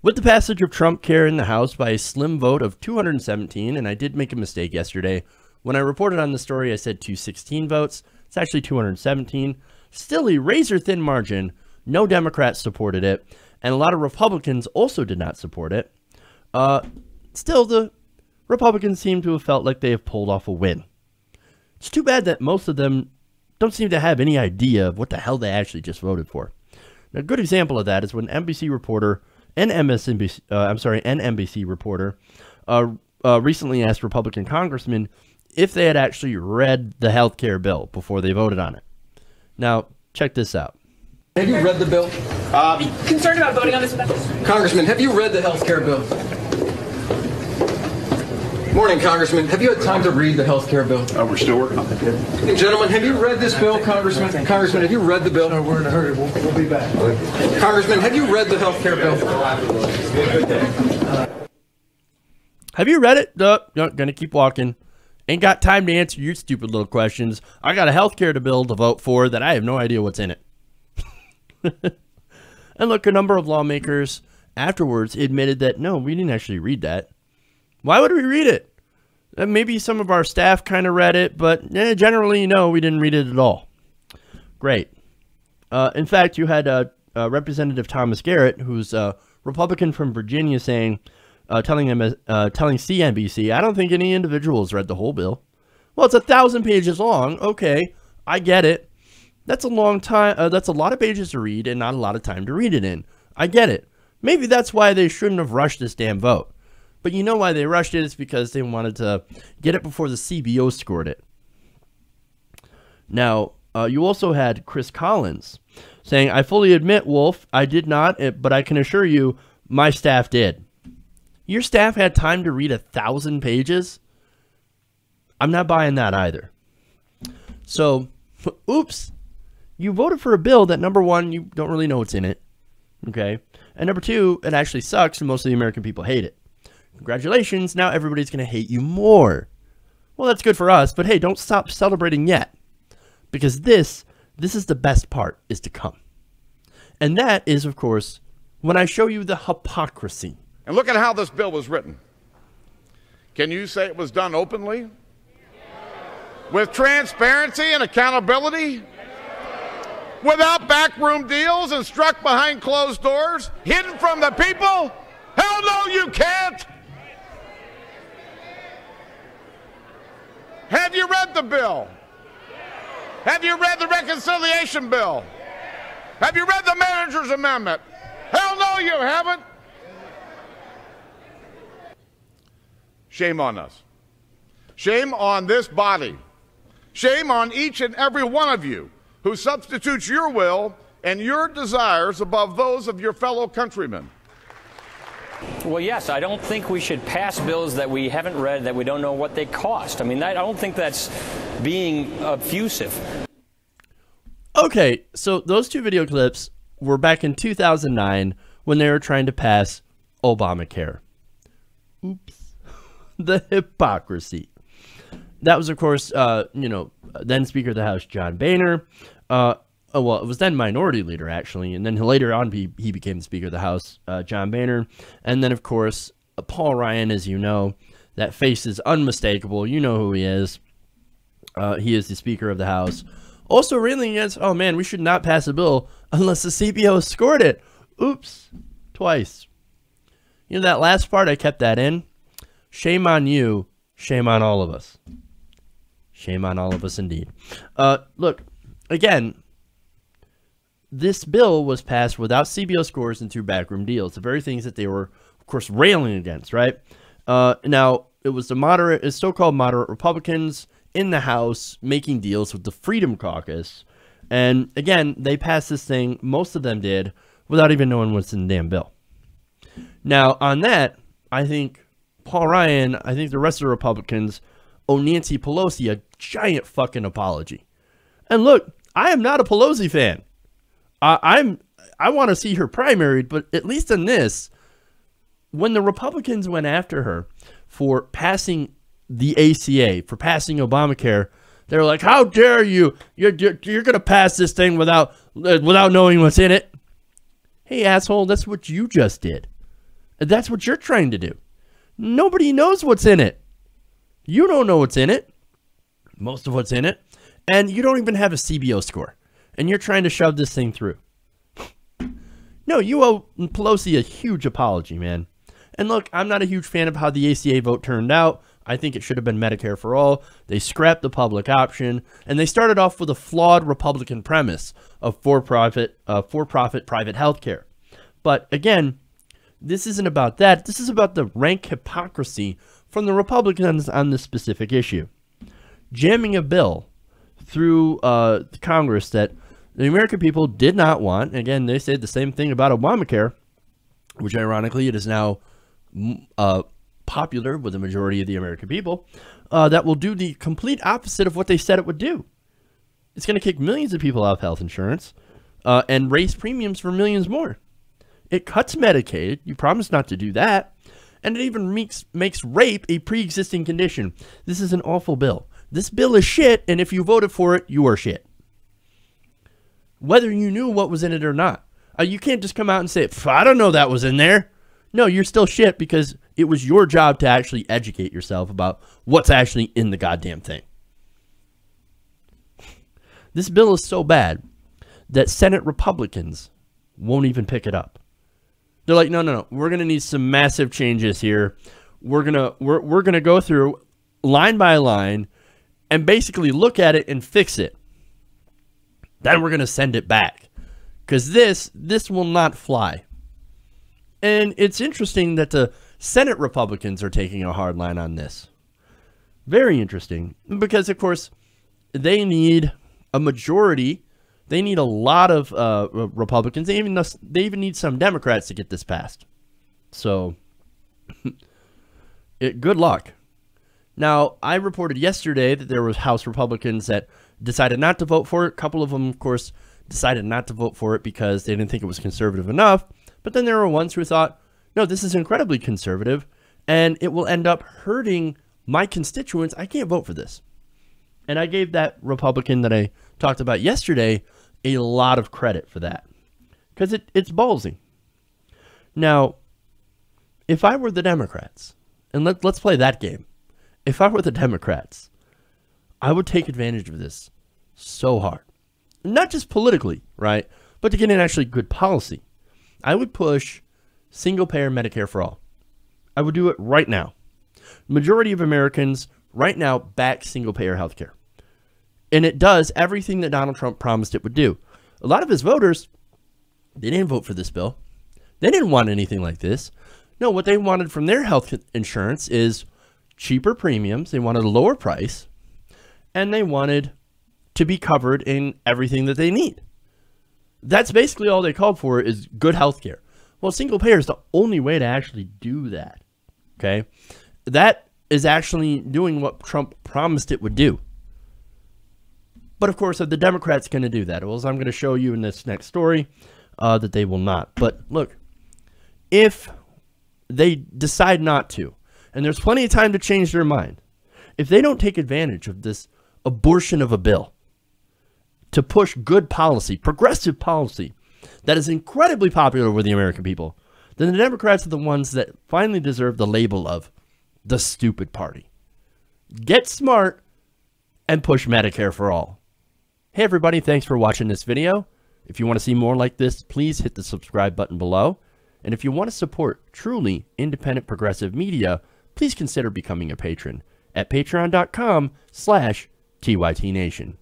With the passage of Trumpcare in the House by a slim vote of 217, and I did make a mistake yesterday. When I reported on the story, I said 216 votes. It's actually 217. Still a razor-thin margin. No Democrats supported it, and a lot of Republicans also did not support it. Still, the Republicans seem to have felt like they have pulled off a win. It's too bad that most of them don't seem to have any idea of what the hell they actually just voted for. Now, a good example of that is when NBC reporter and NBC reporter recently asked Republican congressmen if they had actually read the health care bill before they voted on it. Now, check this out. Have you read the bill? Concerned about voting on this? Congressman, have you read the health care bill? Morning, Congressman. Have you had time to read the health care bill? We're still working on it. And gentlemen, have you read this bill, Congressman? Congressman, have you read the bill? No, we're in a hurry. We'll be back. Congressman, have you read the health care bill? Have you read it? No, gonna keep walking. Ain't got time to answer your stupid little questions. I got a health care bill to vote for that I have no idea what's in it. And look, a number of lawmakers afterwards admitted that, no, we didn't actually read that. Why would we read it? Maybe some of our staff kind of read it, but generally, no, we didn't read it at all. Great. In fact, you had Representative Thomas Garrett, who's a Republican from Virginia, saying, telling CNBC, I don't think any individuals read the whole bill. Well, it's 1,000 pages long. Okay, I get it. That's a long time. That's a lot of pages to read and not a lot of time to read it in. I get it. Maybe that's why they shouldn't have rushed this damn vote. But you know why they rushed it? It's because they wanted to get it before the CBO scored it. Now, you also had Chris Collins saying, I fully admit, Wolf, I did not, but I can assure you my staff did. Your staff had time to read 1,000 pages? I'm not buying that either. So, oops. You voted for a bill that, number one, you don't really know what's in it. Okay? And number two, it actually sucks and most of the American people hate it. Congratulations, now everybody's going to hate you more. Well, that's good for us, but hey, don't stop celebrating yet. Because this is the best part, is to come. And that is, of course, when I show you the hypocrisy. And look at how this bill was written. Can you say it was done openly? With transparency and accountability? Without backroom deals and struck behind closed doors? Hidden from the people? Hell no, you can't! Have you read the bill? Have you read the reconciliation bill? Have you read the manager's amendment? Hell no, you haven't! Shame on us. Shame on this body. Shame on each and every one of you who substitutes your will and your desires above those of your fellow countrymen. Well, yes, I don't think we should pass bills that we haven't read, that we don't know what they cost. I mean, I don't think that's being effusive. Okay, so those two video clips were back in 2009 when they were trying to pass Obamacare. Oops. The hypocrisy. That was, of course, then Speaker of the House John Boehner. Well, it was then Minority Leader, actually, and then later on he became the Speaker of the House, John Boehner. And then, of course, Paul Ryan, as you know, that face is unmistakable. You know who he is. He is the Speaker of the House. Also railing against, oh man, we should not pass a bill unless the CBO scored it. Oops, twice. You know, that last part, I kept that in. Shame on you. Shame on all of us. Shame on all of us indeed. Look, again, this bill was passed without CBO scores and through backroom deals, the very things that they were, of course, railing against, right? Now, it was the so-called moderate Republicans in the House making deals with the Freedom Caucus. And again, they passed this thing, most of them did, without even knowing what's in the damn bill. Now, on that, I think Paul Ryan, I think the rest of the Republicans owe Nancy Pelosi a giant fucking apology. And look, I am not a Pelosi fan. I want to see her primaried, but at least in this, when the Republicans went after her for passing the ACA, for passing Obamacare, they were like, how dare you? You're going to pass this thing without knowing what's in it. Hey, asshole, that's what you just did. That's what you're trying to do. Nobody knows what's in it. You don't know what's in it. Most of what's in it. And you don't even have a CBO score. And you're trying to shove this thing through. No, you owe Pelosi a huge apology, man. And look, I'm not a huge fan of how the ACA vote turned out. I think it should have been Medicare for all. They scrapped the public option, and they started off with a flawed Republican premise of for-profit private health care. But again, this isn't about that. This is about the rank hypocrisy from the Republicans on this specific issue. Jamming a bill through Congress that the American people did not want. Again, they said the same thing about Obamacare, which ironically it is now popular with the majority of the American people, that will do the complete opposite of what they said it would do. It's going to kick millions of people off health insurance and raise premiums for millions more. It cuts Medicaid. You promised not to do that. And it even makes rape a pre-existing condition. This is an awful bill. This bill is shit, and if you voted for it, you are shit. Whether you knew what was in it or not. You can't just come out and say, I don't know that was in there. No, you're still shit because it was your job to actually educate yourself about what's actually in the goddamn thing. This bill is so bad that Senate Republicans won't even pick it up. They're like, no. We're going to need some massive changes here. We're going to go through line by line and basically look at it and fix it. Then we're going to send it back because this will not fly. And it's interesting that the Senate Republicans are taking a hard line on this. Very interesting because, of course, they need a majority. They need a lot of Republicans. They even need some Democrats to get this passed. So, good luck. Now, I reported yesterday that there was House Republicans that decided not to vote for it. A couple of them, of course, decided not to vote for it because they didn't think it was conservative enough. But then there were ones who thought, no, this is incredibly conservative, and it will end up hurting my constituents. I can't vote for this. And I gave that Republican that I talked about yesterday a lot of credit for that because it's ballsy. Now, if I were the Democrats, and let's play that game. If I were the Democrats, I would take advantage of this so hard. Not just politically, right? But to get in actually good policy. I would push single-payer Medicare for all. I would do it right now. The majority of Americans right now back single-payer health care. And it does everything that Donald Trump promised it would do. A lot of his voters, they didn't vote for this bill. They didn't want anything like this. No, what they wanted from their health insurance is cheaper premiums. They wanted a lower price. And they wanted to be covered in everything that they need. That's basically all they called for is good health care. Well, single payer is the only way to actually do that. Okay? That is actually doing what Trump promised it would do. But of course, are the Democrats going to do that? Well, as I'm going to show you in this next story, that they will not. But look, if they decide not to, and there's plenty of time to change their mind, if they don't take advantage of this abortion of a bill to push good policy, progressive policy, that is incredibly popular with the American people, then the Democrats are the ones that finally deserve the label of the stupid party. Get smart and push Medicare for all. Hey everybody, thanks for watching this video. If you want to see more like this, please hit the subscribe button below. And if you want to support truly independent progressive media, please consider becoming a patron at patreon.com/TYTNation.